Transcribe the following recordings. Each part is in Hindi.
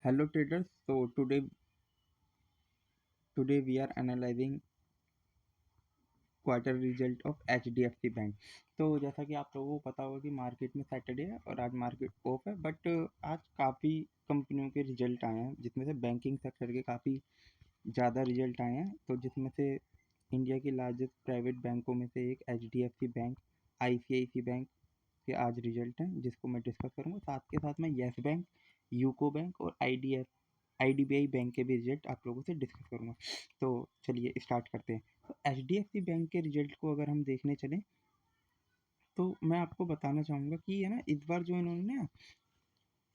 Hello traders. So today we are analyzing quarter result of HDFC bank. तो जैसा कि आप लोगों को पता होगा कि मार्केट में सैटरडे है और आज मार्केट ऑफ है, बट आज काफ़ी कंपनियों के रिजल्ट आए हैं जिसमें से बैंकिंग सेक्टर के काफ़ी ज़्यादा रिजल्ट आए हैं। तो जिसमें से इंडिया की लार्जेस्ट प्राइवेट बैंकों में से एक HDFC बैंक, ICICI बैंक के आज रिजल्ट हैं जिसको मैं डिस्कस करूँगा। साथ के साथ मैं येस बैंक, यूको बैंक और IDBI बैंक के भी रिजल्ट आप लोगों से डिस्कस करूँगा। तो चलिए स्टार्ट करते हैं। तो HDFC बैंक के रिजल्ट को अगर हम देखने चलें तो मैं आपको बताना चाहूँगा कि है ना, इस बार जो इन्होंने ना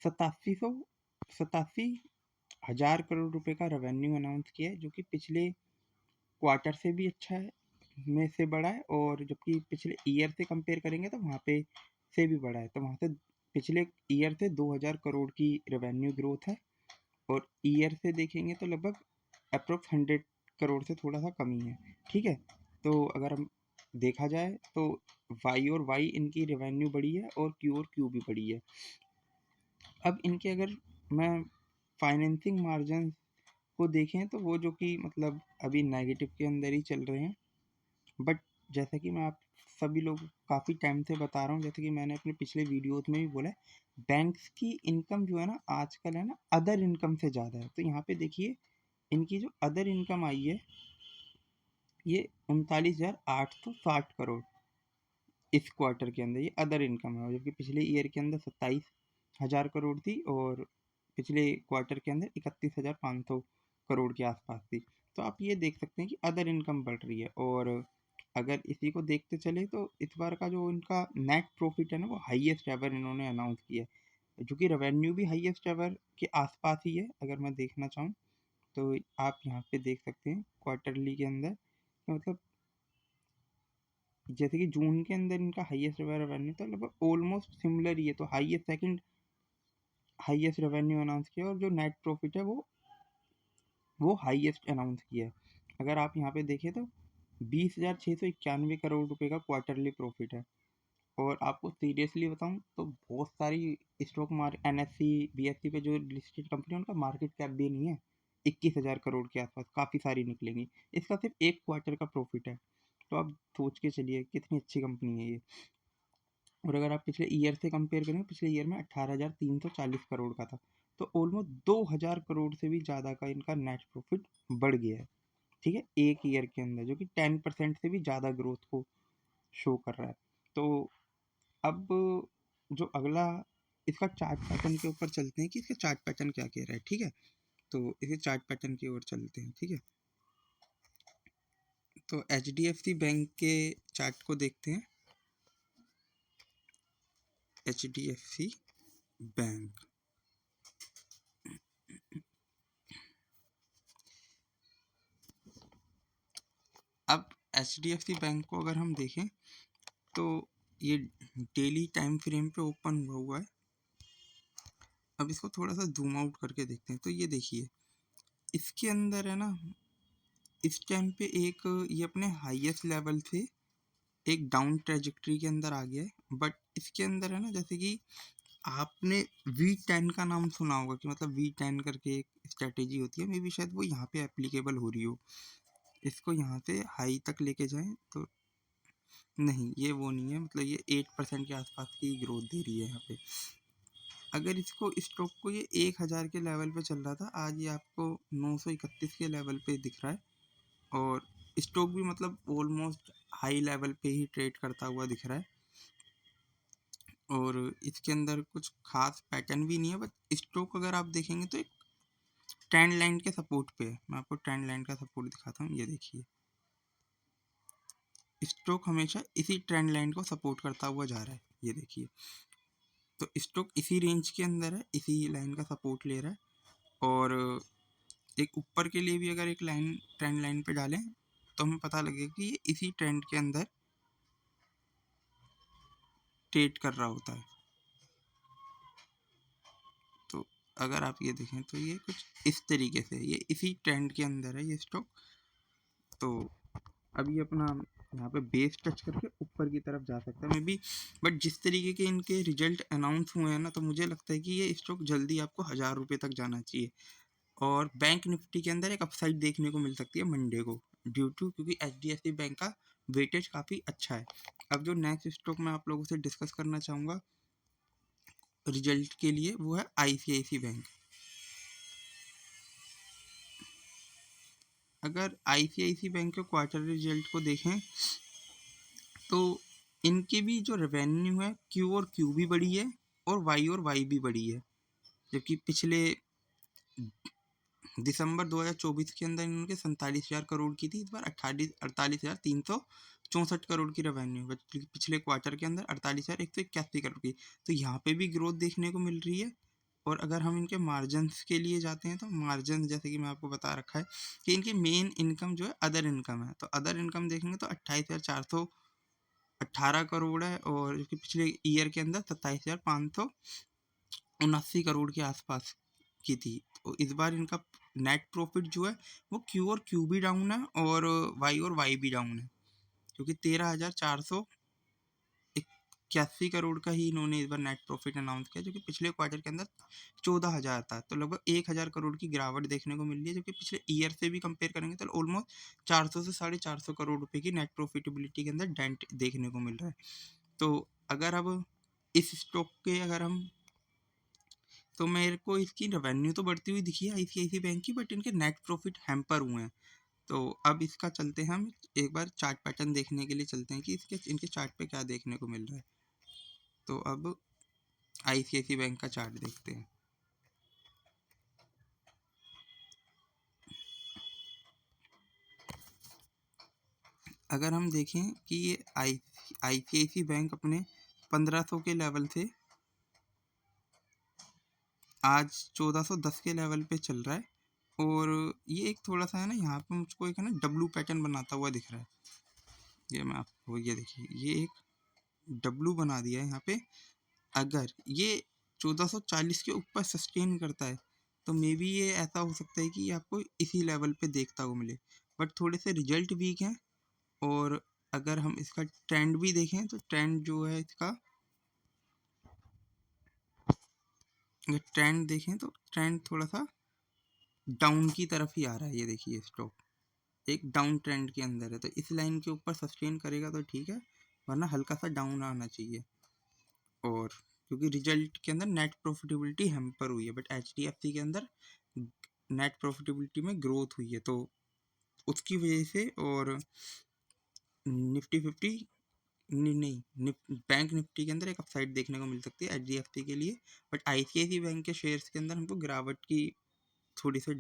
87,000 रुपये का रेवेन्यू अनाउंस किया है, जो कि पिछले क्वार्टर से भी अच्छा है, में से बड़ा है, और जबकि पिछले ईयर से कंपेयर करेंगे तो वहाँ पे से भी बड़ा है। तो वहाँ से पिछले ईयर से 2,000 करोड़ की रेवेन्यू ग्रोथ है, और ईयर से देखेंगे तो लगभग अप्रोक्स 100 करोड़ से थोड़ा सा कमी है। ठीक है, तो अगर हम देखा जाए तो वाई और वाई इनकी रेवेन्यू बढ़ी है और क्यू भी बढ़ी है। अब इनके अगर मैं फाइनेंसिंग मार्जिन को देखें तो वो जो कि मतलब अभी नेगेटिव के अंदर ही चल रहे हैं, बट जैसा कि मैं आप सभी लोग काफ़ी टाइम से बता रहा हूँ, जैसे कि मैंने अपने पिछले वीडियोस में भी बोला है, बैंक्स की इनकम जो है ना आजकल है ना अदर इनकम से ज़्यादा है। तो यहाँ पे देखिए इनकी जो अदर इनकम आई है ये 39,860 करोड़ इस क्वार्टर के अंदर, ये अदर इनकम है, जबकि पिछले ईयर के अंदर 27,000 करोड़ थी और पिछले क्वार्टर के अंदर 31,500 करोड़ के आसपास थी। तो आप ये देख सकते हैं कि अदर इनकम बढ़ रही है। और अगर इसी को देखते चले तो इस बार का जो इनका नेट प्रॉफिट है ना वो हाईएस्ट एवर इन्होंने अनाउंस किया है, जो कि रेवेन्यू भी हाईएस्ट एवर के आसपास ही है। अगर मैं देखना चाहूँ तो आप यहाँ पे देख सकते हैं क्वार्टरली के अंदर मतलब जैसे कि जून के अंदर इनका हाईएस्ट रेवेन्यू था, लगभग ऑलमोस्ट सिमिलर ही है। तो highest second highest revenue announce किया और जो नेट प्रॉफिट है वो हाईएस्ट अनाउंस किया है। अगर आप यहाँ पे देखें तो 20,691 करोड़ रुपए का क्वार्टरली प्रॉफिट है। और आपको सीरियसली बताऊं तो बहुत सारी स्टॉक मार्केट NSE BSE पे जो लिस्टेड कंपनी है उनका मार्केट कैप भी नहीं है 21,000 करोड़ के आसपास, काफ़ी सारी निकलेंगी। इसका सिर्फ एक क्वार्टर का प्रॉफिट है। तो आप सोच के चलिए कितनी अच्छी कंपनी है ये। और अगर आप पिछले ईयर से कंपेयर करें, पिछले ईयर में 18,340 करोड़ का था। तो ऑलमोस्ट 2,000 करोड़ से भी ज़्यादा का इनका नेट प्रॉफिट बढ़ गया है। ठीक है, एक ईयर के अंदर, जो कि 10% से भी ज़्यादा ग्रोथ को शो कर रहा है। तो अब जो अगला इसका चार्ट पैटर्न के ऊपर चलते हैं कि इसका चार्ट पैटर्न क्या कह रहा है। ठीक है, तो इसे चार्ट पैटर्न की ओर चलते हैं। ठीक है, तो HDFC बैंक के चार्ट को देखते हैं। HDFC बैंक, अब HDFC बैंक को अगर हम देखें तो ये डेली टाइम फ्रेम पे ओपन हुआ है। अब इसको थोड़ा सा जूम आउट करके देखते हैं। तो ये देखिए इसके अंदर है ना, इस टाइम पे एक ये अपने हाईएस्ट लेवल से एक डाउन ट्रेजेक्ट्री के अंदर आ गया है। बट इसके अंदर है ना, जैसे कि आपने V10 का नाम सुना होगा कि मतलब V10 करके एक स्ट्रेटेजी होती है, मे बी शायद वो यहाँ पे एप्लीकेबल हो रही हो। इसको यहाँ से हाई तक लेके जाएं तो नहीं, ये वो नहीं है, मतलब ये 8% के आसपास की ग्रोथ दे रही है यहाँ पे। अगर इसको स्टॉक को ये 1,000 के लेवल पे चल रहा था, आज ये आपको 931 के लेवल पे दिख रहा है। और स्टॉक भी मतलब ऑलमोस्ट हाई लेवल पे ही ट्रेड करता हुआ दिख रहा है। और इसके अंदर कुछ खास पैटर्न भी नहीं है, बट स्टॉक अगर आप देखेंगे तो एक ट्रेंड लाइन के सपोर्ट पे है। मैं आपको ट्रेंड लाइन का सपोर्ट दिखाता हूँ, ये देखिए स्टॉक हमेशा इसी ट्रेंड लाइन को सपोर्ट करता हुआ जा रहा है, ये देखिए। तो स्टॉक इसी रेंज के अंदर है, इसी लाइन का सपोर्ट ले रहा है। और एक ऊपर के लिए भी अगर एक लाइन ट्रेंड लाइन पे डालें तो हमें पता लगेगा कि ये इसी ट्रेंड के अंदर ट्रेड कर रहा होता है। तो अगर आप ये देखें तो ये कुछ इस तरीके से ये इसी ट्रेंड के अंदर है ये स्टॉक। तो अभी अपना यहाँ पे बेस टच करके ऊपर की तरफ जा सकता है मे बी, बट जिस तरीके के इनके रिजल्ट अनाउंस हुए हैं ना, तो मुझे लगता है कि ये स्टॉक जल्दी आपको 1000 रुपये तक जाना चाहिए। और बैंक निफ्टी के अंदर एक अपसाइड देखने को मिल सकती है मंडे को, ड्यू टू क्योंकि HDFC बैंक का वेटेज काफ़ी अच्छा है। अब जो नेक्स्ट स्टॉक मैं आप लोगों से डिस्कस करना चाहूँगा रिजल्ट के लिए, वो है ICICI बैंक। अगर ICICI बैंक के क्वार्टर रिजल्ट को देखें तो इनके भी जो रेवेन्यू है, क्यू और क्यू भी बढ़ी है और वाई भी बढ़ी है। जबकि पिछले दिसंबर 2024 के अंदर इन्होंने 47,000 करोड़ की थी, इस बार 48,38,364 करोड़ की रेवेन्यू, पिछले क्वार्टर के अंदर 48,181 करोड़ की। तो यहाँ पे भी ग्रोथ देखने को मिल रही है। और अगर हम इनके मार्जिन्स के लिए जाते हैं तो मार्जिन जैसे कि मैं आपको बता रखा है कि इनकी मेन इनकम जो है अदर इनकम है, तो अदर इनकम देखेंगे तो 28,418 करोड़ है, और जो कि पिछले ईयर के अंदर 27,579 करोड़ के आसपास की थी। तो इस बार इनका नेट प्रॉफिट जो है वो क्यू और क्यू भी डाउन है और वाई भी डाउन है, क्योंकि 13,481 करोड़ का ही इन्होंने इस बार नेट प्रॉफिट अनाउंस किया, जो कि पिछले क्वार्टर के अंदर 14,000 था। तो लगभग 1,000 करोड़ की गिरावट देखने को मिल रही है, जो कि पिछले ईयर से भी कंपेयर करेंगे तो ऑलमोस्ट 400 से 450 करोड़ रुपए की नेट प्रॉफिटेबिलिटी के अंदर डेंट देखने को मिल रहा है। तो अगर अब इस स्टॉक के अगर हम, तो मेरे को इसकी रेवेन्यू तो बढ़ती हुई दिखी है ICICI बैंक की, बट इनके नेट प्रॉफिट हैम्पर हुए हैं। तो अब इसका चलते हैं हम एक बार चार्ट पैटर्न देखने के लिए चलते हैं कि इसके इनके चार्ट पे क्या देखने को मिल रहा है। तो अब ICICI बैंक का चार्ट देखते हैं। अगर हम देखें कि ये ICICI बैंक अपने 1500 के लेवल से आज 1410 के लेवल पे चल रहा है, और ये एक थोड़ा सा है ना, यहाँ पे मुझको एक है ना डब्लू पैटर्न बनाता हुआ दिख रहा है। ये मैं आपको ये देखिए, ये एक डब्लू बना दिया है यहाँ पे। अगर ये 1440 के ऊपर सस्टेन करता है तो मे बी ये ऐसा हो सकता है कि ये आपको इसी लेवल पे देखता हुआ मिले, बट थोड़े से रिजल्ट वीक हैं। और अगर हम इसका ट्रेंड भी देखें तो ट्रेंड जो है इसका, अगर ट्रेंड देखें तो ट्रेंड थोड़ा सा डाउन की तरफ ही आ रहा है। ये देखिए स्टॉक एक डाउन ट्रेंड के अंदर है, तो इस लाइन के ऊपर सस्टेन करेगा तो ठीक है, वरना हल्का सा डाउन आना चाहिए। और क्योंकि रिजल्ट के अंदर नेट प्रॉफिटेबिलिटी हैम्पर हुई है, बट HDFC के अंदर नेट प्रॉफिटेबिलिटी में ग्रोथ हुई है, तो उसकी वजह से। और निफ्टी 50 नहीं, बैंक निफ्टी के अंदर एक अपसाइड देखने को मिल सकती है HDFC के लिए, बट ICICI बैंक के शेयर्स के अंदर हमको गिरावट की थोड़ी सी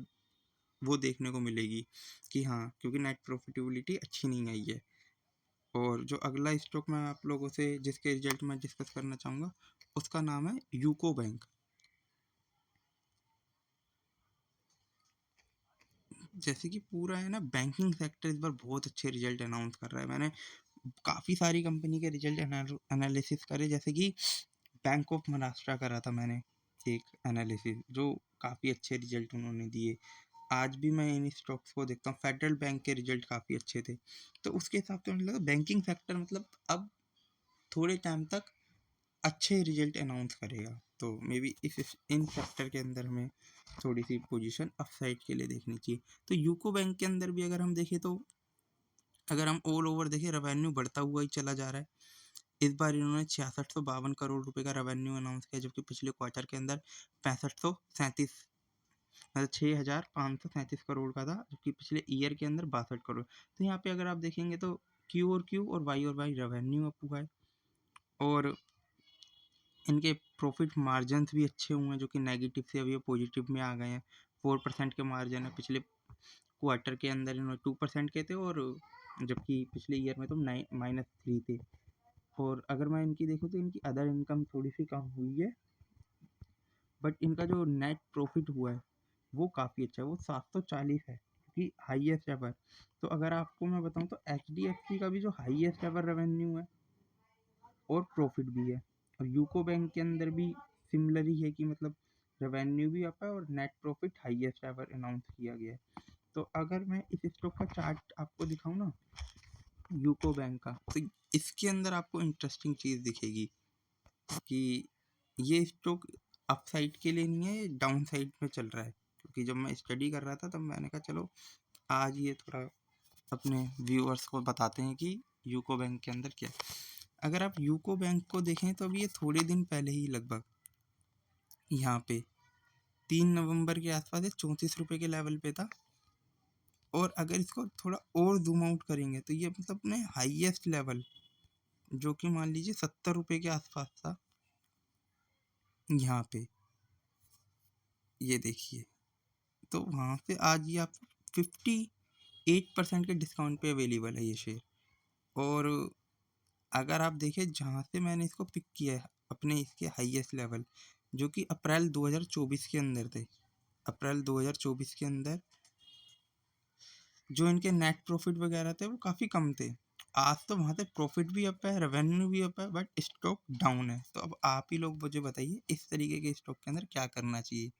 वो देखने को मिलेगी कि हाँ, क्योंकि नेट प्रॉफिटेबिलिटी अच्छी नहीं आई है। और जो अगला स्टॉक मैं आप लोगों से जिसके रिजल्ट मैं डिस्कस करना चाहूँगा उसका नाम है यूको बैंक। जैसे कि पूरा है ना, बैंकिंग सेक्टर इस बार बहुत अच्छे रिजल्ट अनाउंस कर रहा है। मैंने काफ़ी सारी कंपनी के रिजल्ट एनालिसिस करे, जैसे कि बैंक ऑफ महाराष्ट्र करा था मैंने एक एनालिसिस, जो काफ़ी अच्छे रिजल्ट उन्होंने दिए। आज भी मैं इन स्टॉक्स को देखता हूँ, फेडरल बैंक के रिजल्ट काफ़ी अच्छे थे। तो उसके हिसाब से मुझे लगा बैंकिंग सेक्टर मतलब अब थोड़े टाइम तक अच्छे रिजल्ट अनाउंस करेगा, तो मे बी इस इन सेक्टर के अंदर हमें थोड़ी सी पोजीशन अपसाइड के लिए देखनी चाहिए। तो यूको बैंक के अंदर भी अगर हम देखें तो, अगर हम ऑल ओवर देखें, रेवेन्यू बढ़ता हुआ ही चला जा रहा है। इस बार इन्होंने 6652 करोड़ रुपए का रेवेन्यू अनाउंस किया, जबकि पिछले क्वार्टर के अंदर 6537 मतलब 6537 करोड़ का था, जबकि पिछले ईयर के अंदर 62 करोड़। तो यहाँ पे अगर आप देखेंगे तो क्यू और वाई रेवेन्यू अप हुआ है, और इनके प्रॉफिट मार्जिन्स भी अच्छे हुए हैं, जो कि नेगेटिव से अभी पॉजिटिव में आ गए हैं। 4% के मार्जिन है, पिछले क्वार्टर के अंदर इन्होंने 2% के थे, और जबकि पिछले ईयर में तो -3 थे। और अगर मैं इनकी देखूँ तो इनकी अदर इनकम थोड़ी सी कम हुई है, बट इनका जो नेट प्रॉफिट हुआ है वो काफ़ी अच्छा है, वो 740 है, क्योंकि हाईएस्ट एवर। तो अगर आपको मैं बताऊँ तो HDFC का भी जो हाईएस्ट एवर रेवेन्यू है और प्रॉफिट भी है, और यूको बैंक के अंदर भी सिमिलर ही है कि मतलब रेवेन्यू भी अप है और net profit highest ever announce किया गया है। तो अगर मैं इस स्टॉक का चार्ट आपको दिखाऊं ना, यूको बैंक का, तो इसके अंदर आपको इंटरेस्टिंग चीज़ दिखेगी कि ये स्टॉक अप साइड के लिए नहीं है, ये डाउन साइड में चल रहा है। क्योंकि जब मैं स्टडी कर रहा था तब मैंने कहा चलो आज ये थोड़ा अपने व्यूअर्स को बताते हैं कि यूको बैंक के अंदर क्या है। अगर आप यूको बैंक को देखें तो अभी ये थोड़े दिन पहले ही लगभग यहाँ पे 3 नवंबर के आसपास 34 रुपये के लेवल पे था। और अगर इसको थोड़ा और जूम आउट करेंगे तो ये मतलब अपने हाईएस्ट लेवल जो कि मान लीजिए 70 रुपये के आसपास था यहाँ पे, ये देखिए। तो वहाँ से आज ये आप 58% के डिस्काउंट पे अवेलेबल है ये शेयर। और अगर आप देखें जहाँ से मैंने इसको पिक किया है अपने इसके हाईएस्ट लेवल जो कि अप्रैल 2024 के अंदर थे, अप्रैल 2024 के अंदर जो इनके नेट प्रॉफिट वगैरह थे वो काफ़ी कम थे। आज तो वहाँ से प्रॉफिट भी अप है, रेवेन्यू भी अप है, बट स्टॉक डाउन है। तो अब आप ही लोग मुझे बताइए इस तरीके के स्टॉक के अंदर क्या करना चाहिए।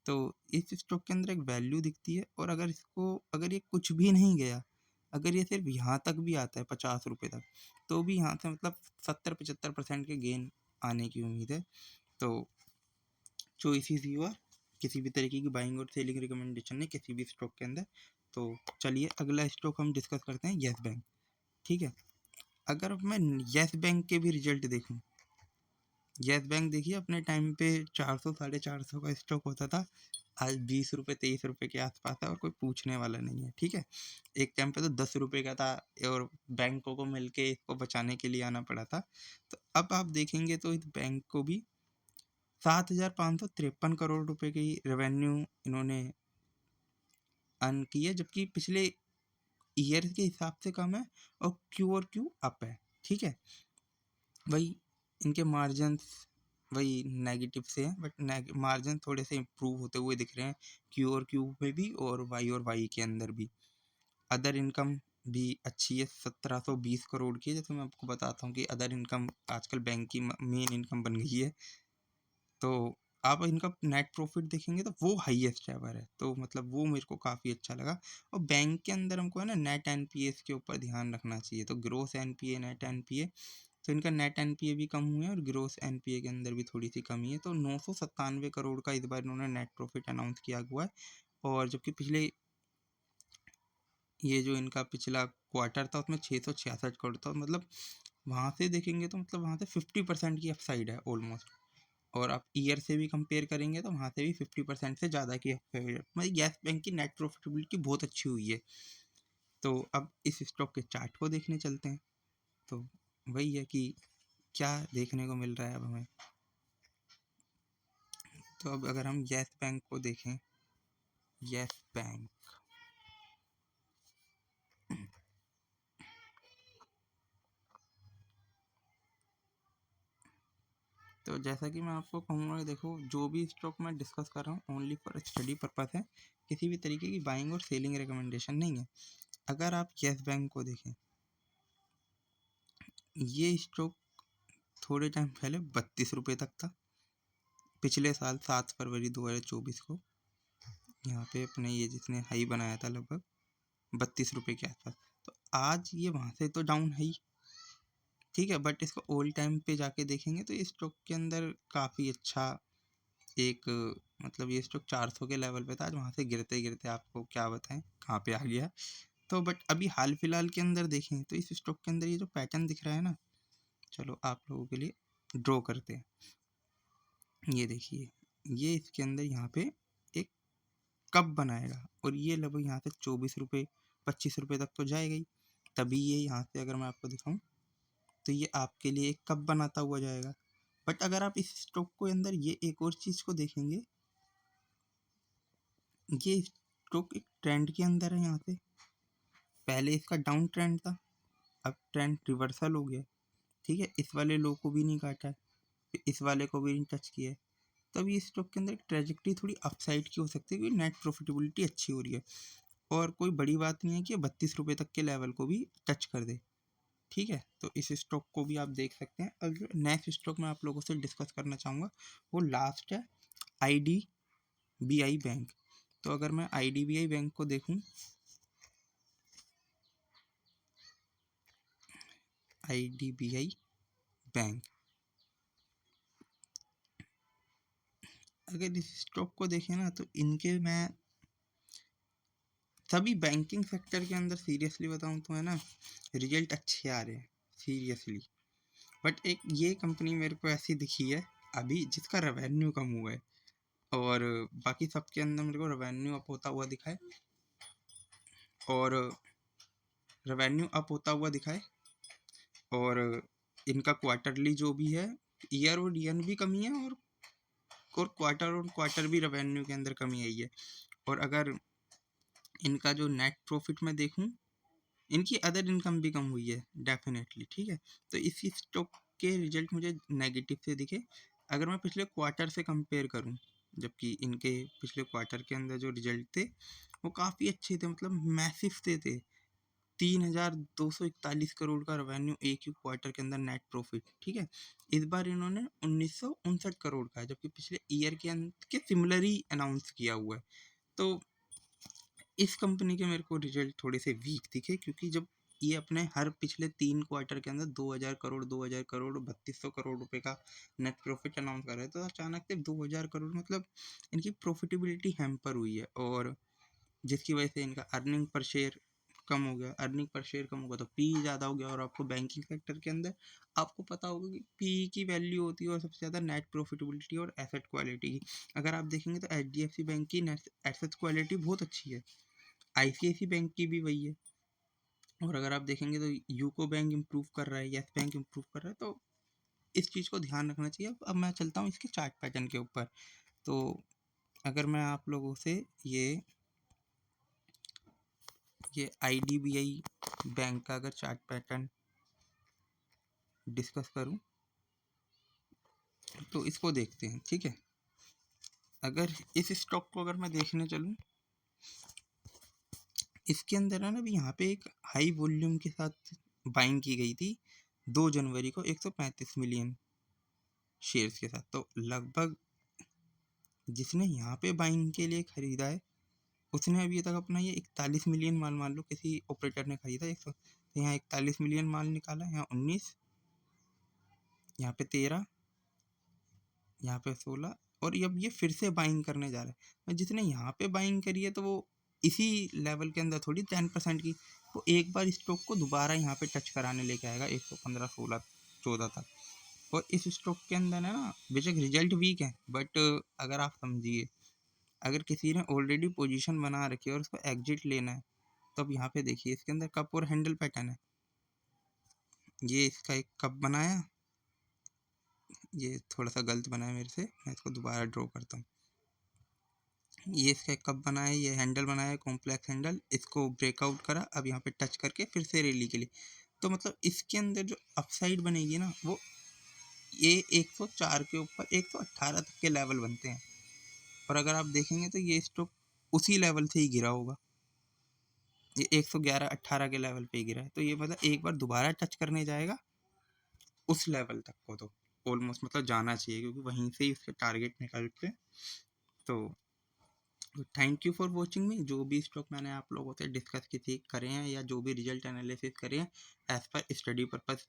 तो इस स्टॉक के अंदर एक वैल्यू दिखती है, और अगर ये कुछ भी नहीं गया, अगर ये सिर्फ यहाँ तक भी आता है 50 रुपये तक, तो भी यहाँ से मतलब 70-75% के गेन आने की उम्मीद है। तो चॉइस इज योर, किसी भी तरीके की बाइंग और सेलिंग रिकमेंडेशन नहीं किसी भी स्टॉक के अंदर। तो चलिए अगला स्टॉक हम डिस्कस करते हैं, येस बैंक। ठीक है, अगर मैं येस बैंक के भी रिजल्ट देखूं, येस बैंक देखिए अपने टाइम पे 400-450 का स्टॉक होता था, आज 20 रुपये 23 रुपये के आसपास है और कोई पूछने वाला नहीं है। ठीक है, एक टाइम पे तो 10 रुपये का था और बैंकों को मिलके इसको बचाने के लिए आना पड़ा था। तो अब आप देखेंगे तो इस बैंक को भी 7,553 करोड़ रुपए की रेवेन्यू इन्होंने अर्न की है, जबकि पिछले ईयर के हिसाब से कम है और क्यू और क्यू अप है। ठीक है, वही इनके मार्जिन वही नेगेटिव से हैं, बट मार्जिन थोड़े से इम्प्रूव होते हुए दिख रहे हैं क्यू और क्यू में भी और वाई के अंदर भी। अदर इनकम भी अच्छी है, 1720 करोड़ की है। जैसे मैं आपको बताता हूँ कि अदर इनकम आजकल बैंक की मेन इनकम बन गई है। तो आप इनका नेट प्रॉफिट देखेंगे तो वो हाईएस्ट एवर है, तो मतलब वो मेरे को काफ़ी अच्छा लगा। और बैंक के अंदर हमको है ना नेट एनपीएस के ऊपर ध्यान रखना चाहिए। तो ग्रोस एनपीए, नेट एनपीए, तो इनका नेट एनपीए भी कम हुआ है और ग्रोस एनपीए के अंदर भी थोड़ी सी कमी है। तो 997 करोड़ का इस बार इन्होंने नेट प्रॉफिट अनाउंस किया हुआ है। और जबकि पिछले ये जो इनका पिछला क्वार्टर था उसमें 666 करोड़ था, मतलब वहाँ से देखेंगे तो मतलब वहाँ से 50% की अपसाइड है ऑलमोस्ट। और आप ईयर से भी कंपेयर करेंगे तो वहाँ से भी 50% से ज़्यादा की अपसाइड है। मतलब येस बैंक की नेट प्रॉफिटेबिलिटी बहुत अच्छी हुई है। तो अब इस स्टॉक के चार्ट को देखने चलते हैं। तो वही है कि क्या देखने को मिल रहा है अब हमें। तो अब अगर हम येस बैंक को देखें, येस बैंक, तो जैसा कि मैं आपको कहूँगा, देखो जो भी स्टॉक मैं डिस्कस कर रहा हूँ ओनली फॉर स्टडी पर्पस है, किसी भी तरीके की बाइंग और सेलिंग रिकमेंडेशन नहीं है। अगर आप येस बैंक को देखें, ये स्टॉक थोड़े टाइम पहले 32 रुपये तक था, पिछले साल 7 फरवरी 2024 को यहाँ पे अपने ये जिसने हाई बनाया था लगभग 32 रुपये के आसपास। तो आज ये वहाँ से तो डाउन है ही, ठीक है, बट इसको ऑल टाइम पे जाके देखेंगे तो ये स्टॉक के अंदर काफ़ी अच्छा एक मतलब ये स्टॉक 400 के लेवल पे था, आज वहाँ से गिरते गिरते आपको क्या बताएं कहाँ पे आ गया। तो बट अभी हाल फिलहाल के अंदर देखें तो इस स्टॉक के अंदर ये जो पैटर्न दिख रहा है ना, चलो आप लोगों के लिए ड्रॉ करते हैं। ये देखिए, ये इसके अंदर यहाँ पे एक कप बनाएगा और ये लगभग यहाँ से 24 रुपये 25 रुपये तक तो जाएगा ही, तभी ये यहाँ से अगर मैं आपको दिखाऊं तो ये आपके लिए एक कप बनाता हुआ जाएगा। बट अगर आप इस स्टॉक को अंदर ये एक और चीज़ को देखेंगे, ये स्टॉक एक ट्रेंड के अंदर है। यहाँ से पहले इसका डाउन ट्रेंड था, अब ट्रेंड रिवर्सल हो गया। ठीक है, इस वाले लो को भी नहीं काटा है, फिर इस वाले को भी नहीं टच किया है। तब ये स्टॉक के अंदर एक ट्रेजेक्टरी थोड़ी अपसाइड की हो सकती है क्योंकि नेट प्रॉफिटेबिलिटी अच्छी हो रही है। और कोई बड़ी बात नहीं है कि 32 रुपये तक के लेवल को भी टच कर दे। ठीक है, तो इस स्टॉक को भी आप देख सकते हैं। और जो नेक्स्ट स्टॉक मैं आप लोगों से डिस्कस करना चाहूँगा वो लास्ट है IDBI बैंक। तो अगर मैं IDBI बैंक को देखूँ IDBI बैंक। अगर इस स्टॉक को देखें ना तो इनके मैं सभी बैंकिंग सेक्टर के अंदर सीरियसली बताऊं तो है ना, रिजल्ट अच्छे आ रहे हैं सीरियसली। बट एक ये कंपनी मेरे को ऐसी दिखी है अभी जिसका रेवेन्यू कम हुआ है, और बाकी सबके अंदर मेरे को रेवेन्यू अप होता हुआ दिखा है, और रेवेन्यू अप होता हुआ दिखा है, और इनका क्वार्टरली जो भी है, ईयर और ईयर भी कमी है, और क्वार्टर और क्वार्टर भी रेवेन्यू के अंदर कमी आई है। और अगर इनका जो नेट प्रॉफिट में देखूं, इनकी अदर इनकम भी कम हुई है डेफिनेटली, ठीक है। तो इसी स्टॉक के रिजल्ट मुझे नेगेटिव से दिखे अगर मैं पिछले क्वार्टर से कंपेयर करूं, जबकि इनके पिछले क्वार्टर के अंदर जो रिजल्ट थे वो काफ़ी अच्छे थे, मतलब मैसिव से थे। 3,241 करोड़ का रेवेन्यू एक ही क्वार्टर के अंदर नेट प्रॉफिट, ठीक है। इस बार इन्होंने 1959 करोड़ का है, जबकि पिछले ईयर के अंत के सिमिलर ही अनाउंस किया हुआ है। तो इस कंपनी के मेरे को रिजल्ट थोड़े से वीक दिखे, क्योंकि जब ये अपने हर पिछले 3 क्वार्टर के अंदर 2,000 करोड़ 2,000 करोड़ 3,200 करोड़ रुपए का नेट प्रॉफिट अनाउंस कर रहे हैं, तो अचानक से 2,000 करोड़, मतलब इनकी प्रॉफिटेबिलिटी हैम्पर हुई है, और जिसकी वजह से इनका अर्निंग पर शेयर कम हो गया। अर्निंग पर शेयर कम होगा तो पी ज़्यादा हो गया, और आपको बैंकिंग सेक्टर के अंदर आपको पता होगा कि पी की वैल्यू होती है और सबसे ज़्यादा नेट प्रॉफिटेबिलिटी और एसेट क्वालिटी की। अगर आप देखेंगे तो HDFC बैंक की एसेट क्वालिटी बहुत अच्छी है, ICICI बैंक की भी वही है, और अगर आप देखेंगे तो यूको बैंक इम्प्रूव कर रहा है, येस बैंक इम्प्रूव कर रहा है। तो इस चीज़ को ध्यान रखना चाहिए। अब मैं चलता हूँ इसके चार्ट पैटर्न के ऊपर। तो अगर मैं आप लोगों से ये IDBI बैंक का अगर चार्ट पैटर्न डिस्कस करूं तो इसको देखते हैं, ठीक है। अगर इस स्टॉक को अगर मैं देखने चलूं, इसके अंदर है ना, अभी यहाँ पे एक हाई वॉल्यूम के साथ बाइंग की गई थी 2 जनवरी को 135 मिलियन शेयर्स के साथ। तो लगभग जिसने यहाँ पे बाइंग के लिए खरीदा है उसने अभी तक अपना ये 41 मिलियन माल, मान लो किसी ऑपरेटर ने खरीदा 100, तो यहाँ 41 मिलियन माल निकाला, यहाँ 19, यहाँ पे 13, यहाँ पे 16, और अब ये फिर से बाइंग करने जा रहा है। और जिसने यहाँ पे बाइंग करी है तो वो इसी लेवल के अंदर थोड़ी 10% की, वो एक बार स्टॉक को दोबारा यहाँ पे टच कराने लेके आएगा 115, 16, 14 तक। और इस स्टॉक के अंदर है ना, बेशक रिजल्ट वीक है, बट अगर आप समझिए, अगर किसी ने ऑलरेडी पोजीशन बना रखी है और उसको एग्जिट लेना है, तो अब यहाँ पे देखिए इसके अंदर कप और हैंडल पैटर्न है। ये इसका एक कप बनाया, ये थोड़ा सा गलत बनाया मेरे से, मैं इसको दोबारा ड्रॉ करता हूँ। ये इसका एक कप बनाया, ये हैंडल बनाया, कॉम्प्लेक्स हैंडल, इसको ब्रेकआउट करा, अब यहाँ पे टच करके फिर से रैली के लिए। तो मतलब इसके अंदर जो अपसाइड बनेगी ना, वो ये 104 के ऊपर 118 तक के लेवल बनते हैं। और अगर आप देखेंगे तो ये स्टॉक उसी लेवल से ही गिरा होगा, ये 111 18 के लेवल पे ही गिरा है। तो ये मतलब एक बार दोबारा टच करने जाएगा उस लेवल तक को, तो ऑलमोस्ट मतलब जाना चाहिए, क्योंकि वहीं से ही उसके टारगेट निकलते हैं। तो थैंक यू फॉर वॉचिंग मी। जो भी स्टॉक मैंने आप लोगों से डिस्कस किसी करे हैं, या जो भी रिजल्ट एनालिसिस करे हैं, as per study purpose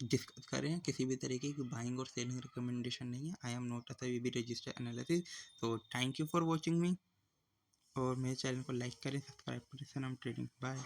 discuss करें हैं, किसी भी तरीके की बाइंग और सेलिंग रिकमेंडेशन नहीं है। I am not a SEBI registered analysis. तो thank you for watching me, और मेरे चैनल को लाइक करें, सब्सक्राइब करें। Sanam trading, bye.